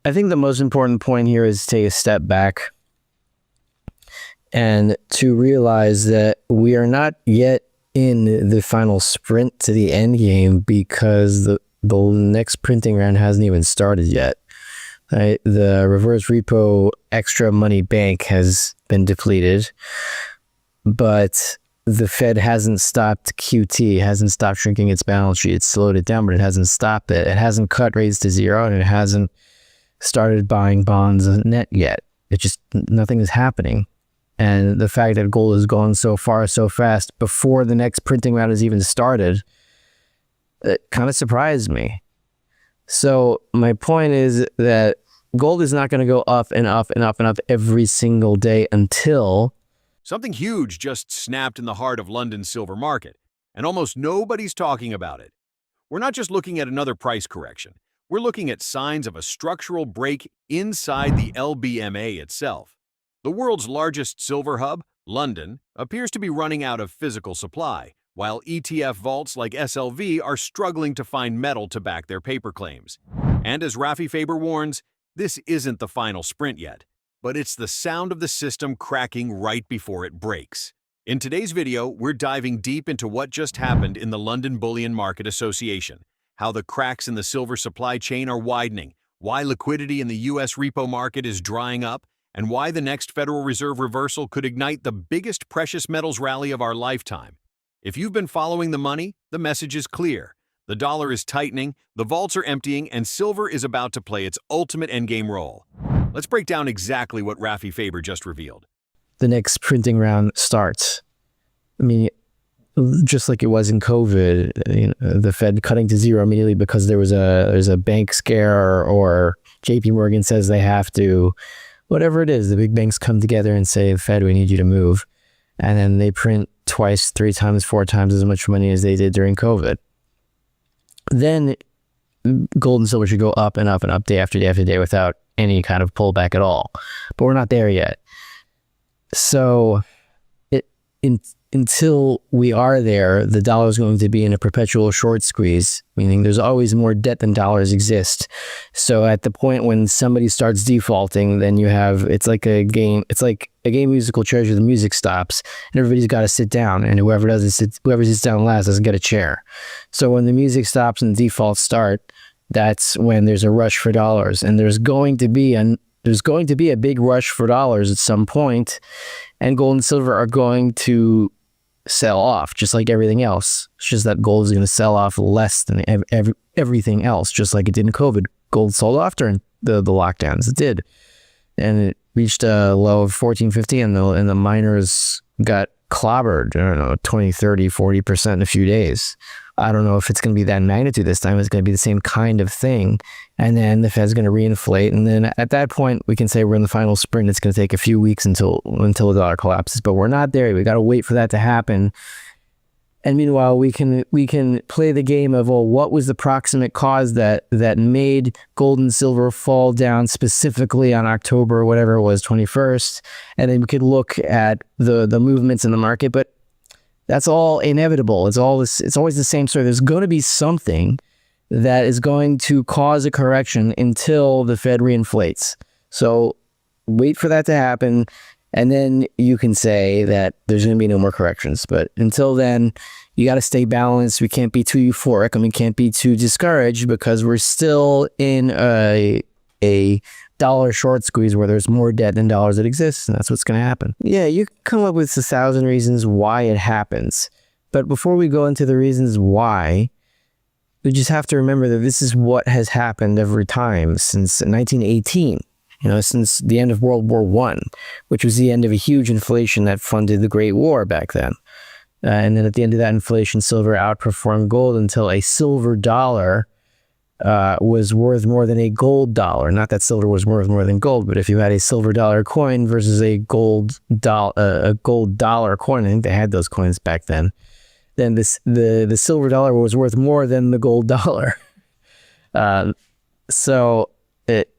I think the most important point here is to take a step back and to realize that we are not yet in the final sprint to the end game, because the next printing round hasn't even started yet. Right? The reverse repo extra money bank has been depleted, but the Fed hasn't stopped QT, hasn't stopped shrinking its balance sheet. It's slowed it down, but it hasn't stopped it. It hasn't cut rates to zero, and it hasn't started buying bonds net yet. It just, nothing is happening. And the fact that gold has gone so far so fast before the next printing round has even started, it kind of surprised me. So my point is that gold is not going to go up and up and up and up every single day until something huge just snapped in the heart of London's silver market, and almost nobody's talking about it. We're not just looking at another price correction. We're looking at signs of a structural break inside the LBMA itself. The world's largest silver hub, London, appears to be running out of physical supply, while ETF vaults like SLV are struggling to find metal to back their paper claims. And as Rafi Faber warns, this isn't the final sprint yet, but it's the sound of the system cracking right before it breaks. In today's video, we're diving deep into what just happened in the London Bullion Market Association, how the cracks in the silver supply chain are widening, why liquidity in the US repo market is drying up, and why the next Federal Reserve reversal could ignite the biggest precious metals rally of our lifetime. If you've been following the money, the message is clear. The dollar is tightening, the vaults are emptying, and silver is about to play its ultimate endgame role. Let's break down exactly what Rafi Faber just revealed. the next printing round starts. I mean, just like it was in COVID, you know, the Fed cutting to zero immediately because there's a bank scare, or JP Morgan says they have to, whatever it is, the big banks come together and say, Fed, we need you to move. And then they print twice, 3 times, 4 times as much money as they did during COVID. Then gold and silver should go up and up and up day after day after day without any kind of pullback at all. But we're not there yet. So until we are there, the dollar is going to be in a perpetual short squeeze, meaning there's always more debt than dollars exist. So at the point when somebody starts defaulting, then you have, it's like a game musical chairs where the music stops and everybody's got to sit down, and whoever sits down last doesn't get a chair. So when the music stops and the defaults start, that's when there's a rush for dollars, and there's going to be a big rush for dollars at some point, and gold and silver are going to sell off just like everything else. It's just that gold is going to sell off less than everything else, just like it did in COVID. Gold sold off during the lockdowns. It did. And it reached a low of 1450, and the miners got clobbered, I don't know, 20, 30, 40% in a few days. I don't know if it's going to be that magnitude this time. It's going to be the same kind of thing. And then the Fed's going to reinflate. And then at that point, we can say we're in the final sprint. It's going to take a few weeks until the dollar collapses. But we're not there. We got to wait for that to happen. And meanwhile, we can play the game of, well, what was the proximate cause that made gold and silver fall down specifically on October, whatever it was, 21st. And then we could look at the movements in the market. But that's all inevitable. It's always the same story. There's going to be something that is going to cause a correction until the Fed reinflates. So wait for that to happen, and then you can say that there's going to be no more corrections. But until then, you got to stay balanced. We can't be too euphoric, and we can't be too discouraged, because we're still in a dollar short squeeze where there's more debt than dollars that exists, and that's what's going to happen. Yeah, you can come up with 1,000 reasons why it happens. But before we go into the reasons why, we just have to remember that this is what has happened every time since 1918. You know, since the end of World War I, which was the end of a huge inflation that funded the Great War back then. And then at the end of that inflation, silver outperformed gold until a silver dollar was worth more than a gold dollar. Not that silver was worth more than gold, but if you had a silver dollar coin versus a gold dollar coin, I think they had those coins back then the silver dollar was worth more than the gold dollar. So it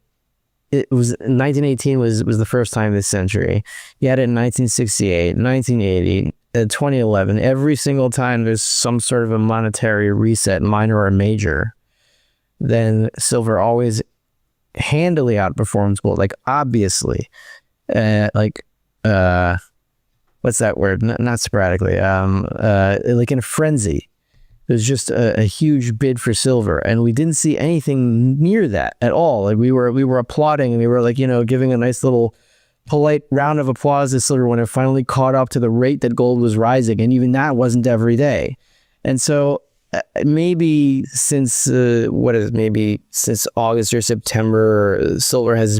was 1918 was the first time this century. You had it in 1968, 1980, 2011. Every single time there's some sort of a monetary reset, minor or major, then silver always handily outperforms gold, like obviously, like what's that word? Not sporadically, like in a frenzy. There's just a huge bid for silver, and we didn't see anything near that at all. Like we were applauding, and we were like, giving a nice little polite round of applause to silver when it finally caught up to the rate that gold was rising, and even that wasn't every day. And so maybe since since August or September, silver has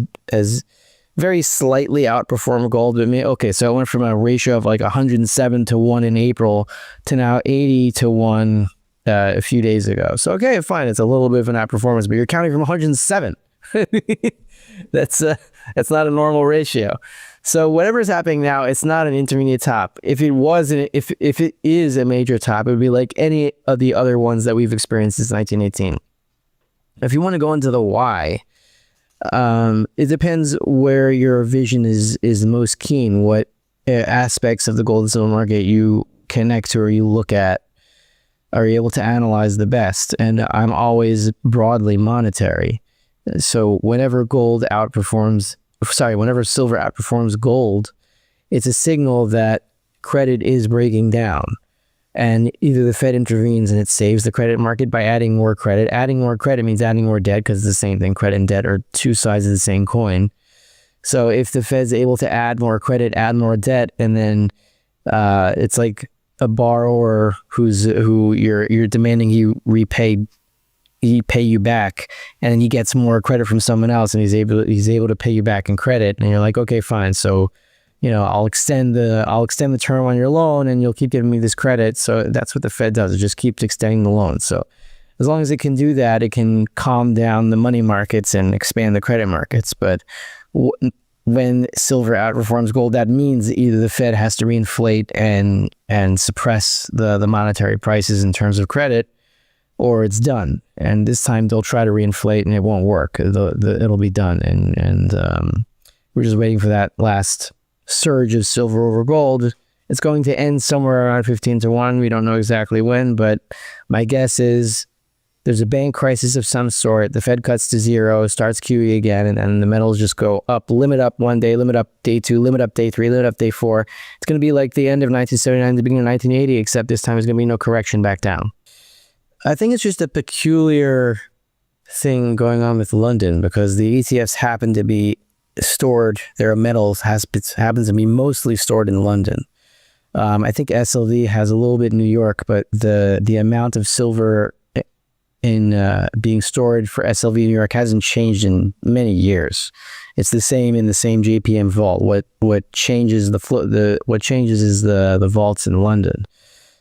very slightly outperformed gold. But so it went from a ratio of like 107 to 1 in April to now 80 to 1 a few days ago. So okay, fine, it's a little bit of an outperformance, but you're counting from 107. That's not a normal ratio. So whatever's happening now, it's not an intermediate top. If it is a major top, it would be like any of the other ones that we've experienced since 1918. If you want to go into the why, it depends where your vision is most keen, what aspects of the gold and silver market you connect to or you look at, are you able to analyze the best. And I'm always broadly monetary. So whenever silver outperforms gold, it's a signal that credit is breaking down. And either the Fed intervenes and it saves the credit market by adding more credit. Adding more credit means adding more debt, because it's the same thing. Credit and debt are two sides of the same coin. So if the Fed's able to add more credit, add more debt, and then it's like a borrower who you're demanding he pay you back, and then he gets more credit from someone else, and he's able to pay you back in credit, and you're like, okay, fine. So, I'll extend the term on your loan, and you'll keep giving me this credit. So that's what the Fed does. It just keeps extending the loan. So as long as it can do that, it can calm down the money markets and expand the credit markets. But when silver outperforms gold, that means either the Fed has to reinflate and suppress the monetary prices in terms of credit, or it's done. And this time they'll try to reinflate and it won't work. It'll be done. And we're just waiting for that last surge of silver over gold. It's going to end somewhere around 15 to 1. We don't know exactly when, but my guess is there's a bank crisis of some sort. The Fed cuts to zero, starts QE again, and then the metals just go up, limit up one day, limit up day 2, limit up day 3, limit up day 4. It's going to be like the end of 1979, the beginning of 1980, except this time there's going to be no correction back down. I think it's just a peculiar thing going on with London, because the ETFs happen to be stored, their metals happens to be mostly stored in London. I think SLV has a little bit in New York, but the amount of silver in being stored for SLV in New York hasn't changed in many years. It's the same in the same JPM vault. What changes is the vaults in London.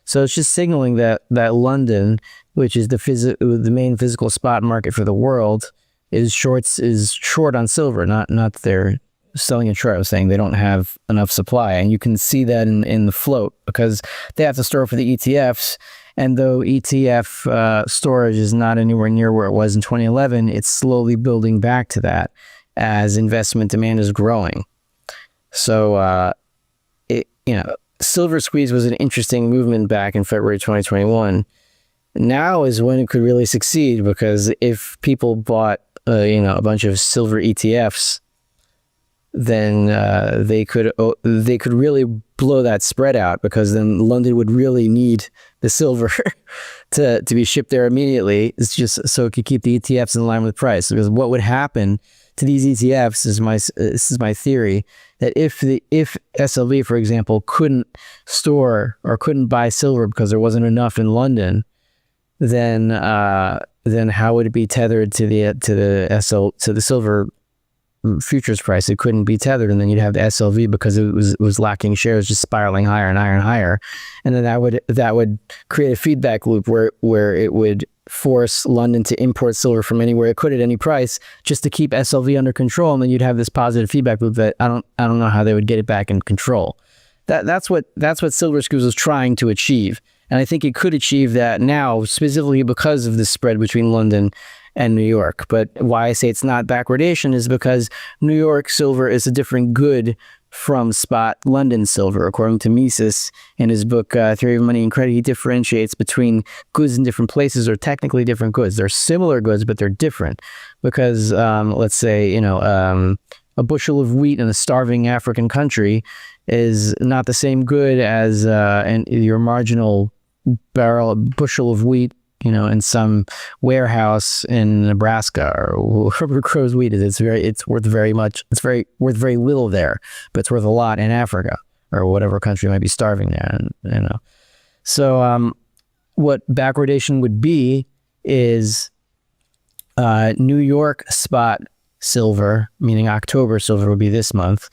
So it's just signaling that London, which is the main physical spot market for the world, is short on silver. Not that they're selling it short. I was saying they don't have enough supply, and you can see that in the float, because they have to store for the ETFs. And though ETF storage is not anywhere near where it was in 2011, it's slowly building back to that as investment demand is growing. So, silver squeeze was an interesting movement back in February 2021. Now is when it could really succeed, because if people bought, a bunch of silver ETFs, then they could really blow that spread out, because then London would really need the silver to be shipped there immediately. It's just so it could keep the ETFs in line with price. Because what would happen to these ETFs this is my theory, that if SLV, for example, couldn't store or couldn't buy silver because there wasn't enough in London, then how would it be tethered to the silver futures price? It couldn't be tethered, and then you'd have the SLV, because it was lacking shares, just spiraling higher and higher and higher, and then that would create a feedback loop where it would force London to import silver from anywhere it could at any price, just to keep SLV under control, and then you'd have this positive feedback loop that I don't know how they would get it back in control. That's what Silver Squeeze was trying to achieve, and I think it could achieve that now, specifically because of the spread between London and New York. But why I say it's not backwardation is because New York silver is a different good from spot London silver. According to Mises in his book, Theory of Money and Credit, he differentiates between goods in different places or technically different goods. They're similar goods, but they're different because, let's say, a bushel of wheat in a starving African country is not the same good as your marginal bushel of wheat, in some warehouse in Nebraska or whoever grows wheat is. It's worth very little there, but it's worth a lot in Africa or whatever country might be starving there. So what backwardation would be is New York spot silver, meaning October silver would be this month,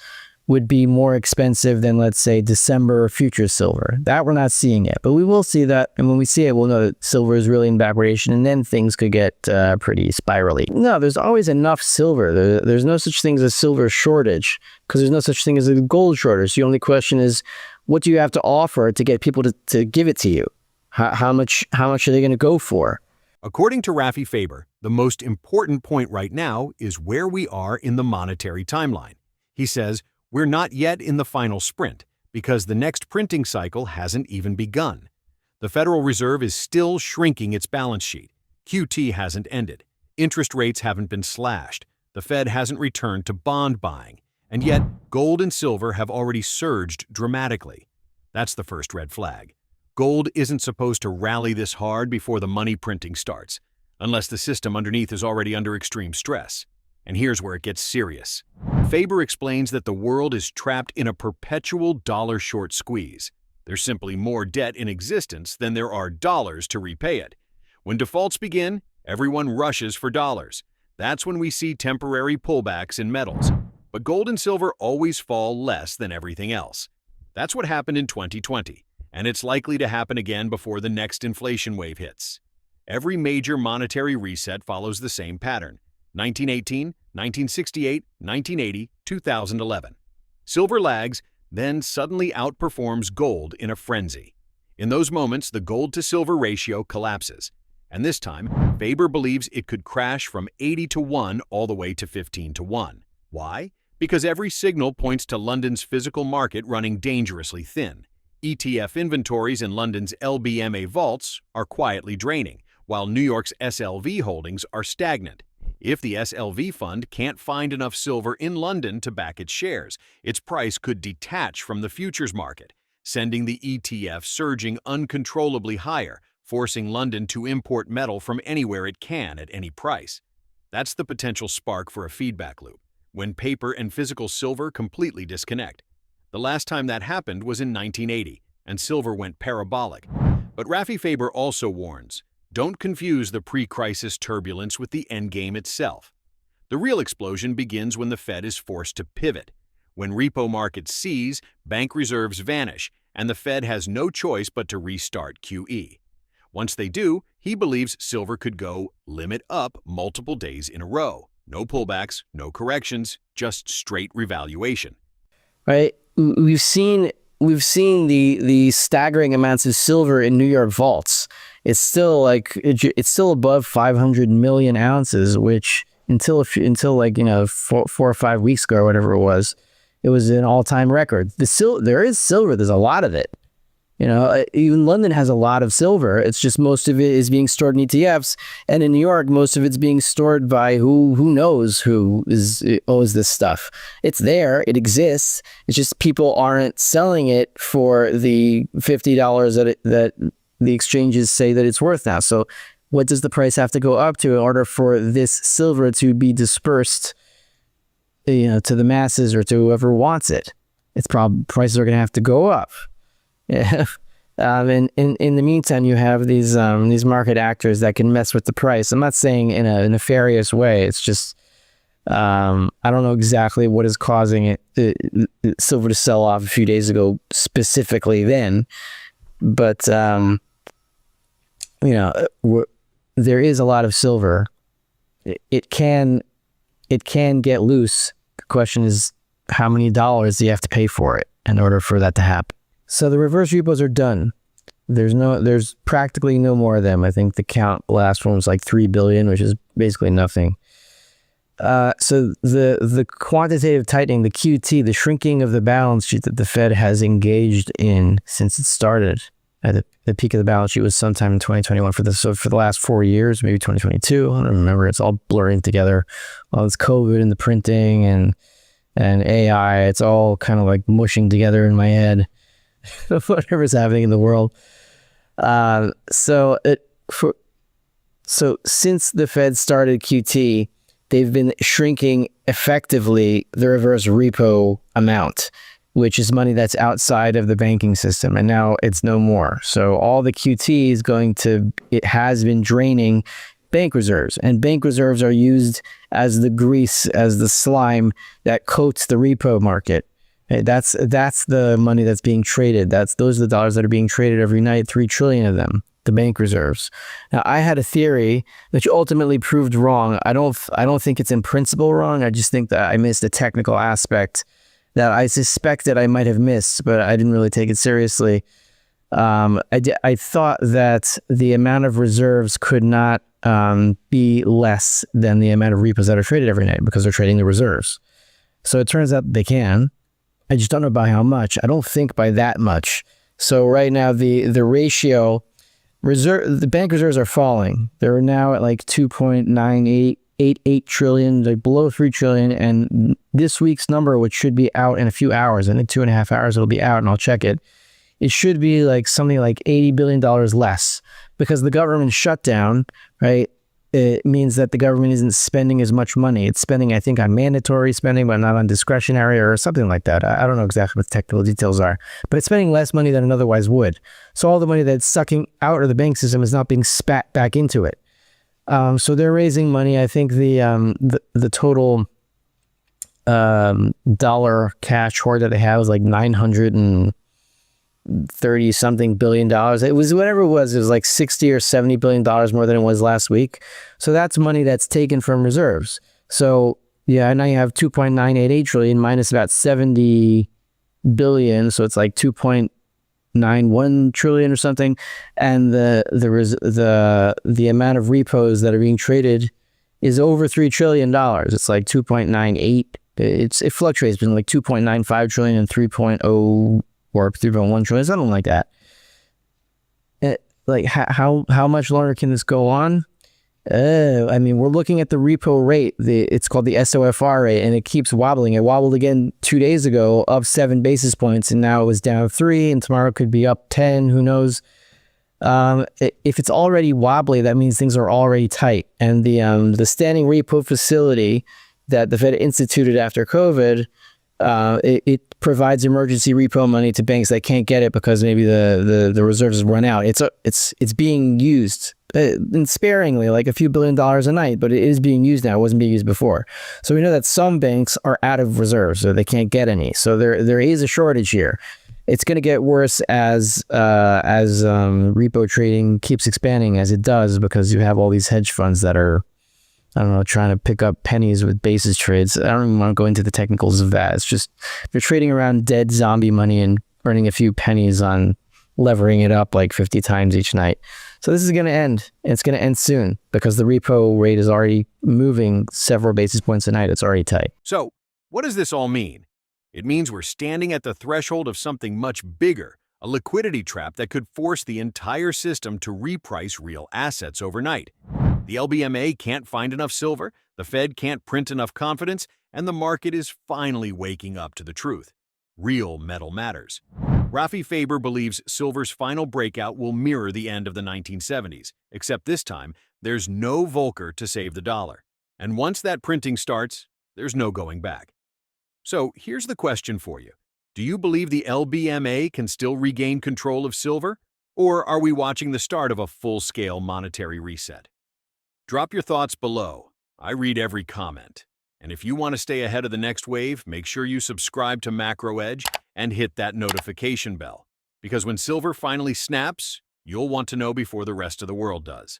would be more expensive than, let's say, December future silver. That we're not seeing yet, but we will see that. And when we see it, we'll know that silver is really in backwardation, and then things could get pretty spirally. No, there's always enough silver. There's no such thing as a silver shortage because there's no such thing as a gold shortage. The only question is, what do you have to offer to get people to give it to you? How much are they going to go for? According to Rafi Faber, the most important point right now is where we are in the monetary timeline. He says, we're not yet in the final sprint because the next printing cycle hasn't even begun. The Federal Reserve is still shrinking its balance sheet. QT hasn't ended. Interest rates haven't been slashed. The Fed hasn't returned to bond buying. And yet, gold and silver have already surged dramatically. That's the first red flag. Gold isn't supposed to rally this hard before the money printing starts, unless the system underneath is already under extreme stress. And here's where it gets serious. Faber explains that the world is trapped in a perpetual dollar short squeeze. There's simply more debt in existence than there are dollars to repay it. When defaults begin, everyone rushes for dollars. That's when we see temporary pullbacks in metals. But gold and silver always fall less than everything else. That's what happened in 2020, and it's likely to happen again before the next inflation wave hits. Every major monetary reset follows the same pattern. 1918, 1968, 1980, 2011. Silver lags, then suddenly outperforms gold in a frenzy. In those moments, the gold-to-silver ratio collapses. And this time, Faber believes it could crash from 80-1 all the way to 15-1. Why? Because every signal points to London's physical market running dangerously thin. ETF inventories in London's LBMA vaults are quietly draining, while New York's SLV holdings are stagnant. If the SLV fund can't find enough silver in London to back its shares, its price could detach from the futures market, sending the ETF surging uncontrollably higher, forcing London to import metal from anywhere it can at any price. That's the potential spark for a feedback loop, when paper and physical silver completely disconnect. The last time that happened was in 1980, and silver went parabolic. But Rafi Faber also warns, don't confuse the pre-crisis turbulence with the endgame itself. The real explosion begins when the Fed is forced to pivot. When repo markets seize, bank reserves vanish, and the Fed has no choice but to restart QE. Once they do, he believes silver could go limit up multiple days in a row. No pullbacks, no corrections, just straight revaluation. Right? We've seen the staggering amounts of silver in New York vaults. It's still above 500 million ounces, which until 4 or 5 weeks ago or whatever it was an all-time record. There is silver. There's a lot of it. Even London has a lot of silver. It's just most of it is being stored in ETFs, and in New York, most of it's being stored by who knows who owns this stuff. It's there. It exists. It's just people aren't selling it for the $50 that the exchanges say that it's worth now. So what does the price have to go up to in order for this silver to be dispersed, to the masses or to whoever wants it? Prices are going to have to go up. Yeah. In the meantime, you have these market actors that can mess with the price. I'm not saying in a nefarious way. It's just I don't know exactly what is causing silver to sell off a few days ago specifically then, but there is a lot of silver. It can get loose. The question is, how many dollars do you have to pay for it in order for that to happen? So the reverse repos are done. There's practically no more of them. I think the last one was like 3 billion, which is basically nothing. So the quantitative tightening, the QT, the shrinking of the balance sheet that the Fed has engaged in since it started at the peak of the balance sheet was sometime in 2021 for the last 4 years, maybe 2022. I don't remember. It's all blurring together. All this COVID and the printing and AI, it's all kind of like mushing together in my head. Whatever's happening in the world. So since the Fed started QT, they've been shrinking effectively the reverse repo amount, which is money that's outside of the banking system, and now it's no more. So all the QT it has been draining bank reserves, and bank reserves are used as the grease, as the slime that coats the repo market. That's the money that's being traded. Those are the dollars that are being traded every night, 3 trillion of them, the bank reserves. Now, I had a theory which ultimately proved wrong. I don't think it's in principle wrong. I just think that I missed a technical aspect that I suspected I might have missed, but I didn't really take it seriously. I thought that the amount of reserves could not be less than the amount of repos that are traded every night because they're trading the reserves. So it turns out they can. I just don't know by how much. I don't think by that much. So right now the ratio the bank reserves are falling. They're now at like 2.9888 trillion, like below 3 trillion. And this week's number, which should be out in a few hours, and in 2.5 hours it'll be out, and I'll check it. It should be like something like $80 billion less because the government shutdown, right? It means that the government isn't spending as much money. It's spending, I think, on mandatory spending, but not on discretionary or something like that. I don't know exactly what the technical details are, but it's spending less money than it otherwise would. So all the money that's sucking out of the bank system is not being spat back into it. So they're raising money. I think the total dollar cash hoard that they have is like $930 something billion. It was whatever it was like 60 or 70 billion dollars more than it was last week. So that's money that's taken from reserves. So yeah, now you have 2.988 trillion minus about 70 billion. So it's like 2.91 trillion or something. And the amount of repos that are being traded is over $3 trillion. It's like 2.98. It fluctuates between like 2.95 trillion and 3.0 or 3.1 trillion, something like that. Like how much longer can this go on? I mean, we're looking at the repo rate. It's called the SOFR rate, and it keeps wobbling. It wobbled again 2 days ago, up 7 basis points, and now it was down 3, and tomorrow it could be up 10. Who knows? If it's already wobbly, that means things are already tight. And the standing repo facility that the Fed instituted after COVID, it provides emergency repo money to banks that can't get it because maybe the reserves have run out. It's being used and sparingly, like a few $1 billion a night, but it is being used now. It wasn't being used before. So we know that some banks are out of reserves, so they can't get any. So there is a shortage here. It's going to get worse as repo trading keeps expanding, as it does, because you have all these hedge funds that are, I don't know, trying to pick up pennies with basis trades. I don't even want to go into the technicals of that. It's just they're trading around dead zombie money and earning a few pennies on levering it up like 50 times each night. So this is going to end. And it's going to end soon because the repo rate is already moving several basis points a night. It's already tight. So, what does this all mean? It means we're standing at the threshold of something much bigger, a liquidity trap that could force the entire system to reprice real assets overnight. The LBMA can't find enough silver, the Fed can't print enough confidence, and the market is finally waking up to the truth. Real metal matters. Rafi Faber believes silver's final breakout will mirror the end of the 1970s, except this time, there's no Volcker to save the dollar. And once that printing starts, there's no going back. So here's the question for you. Do you believe the LBMA can still regain control of silver? Or are we watching the start of a full-scale monetary reset? Drop your thoughts below. I read every comment. And if you want to stay ahead of the next wave, make sure you subscribe to Macro Edge and hit that notification bell. Because when silver finally snaps, you'll want to know before the rest of the world does.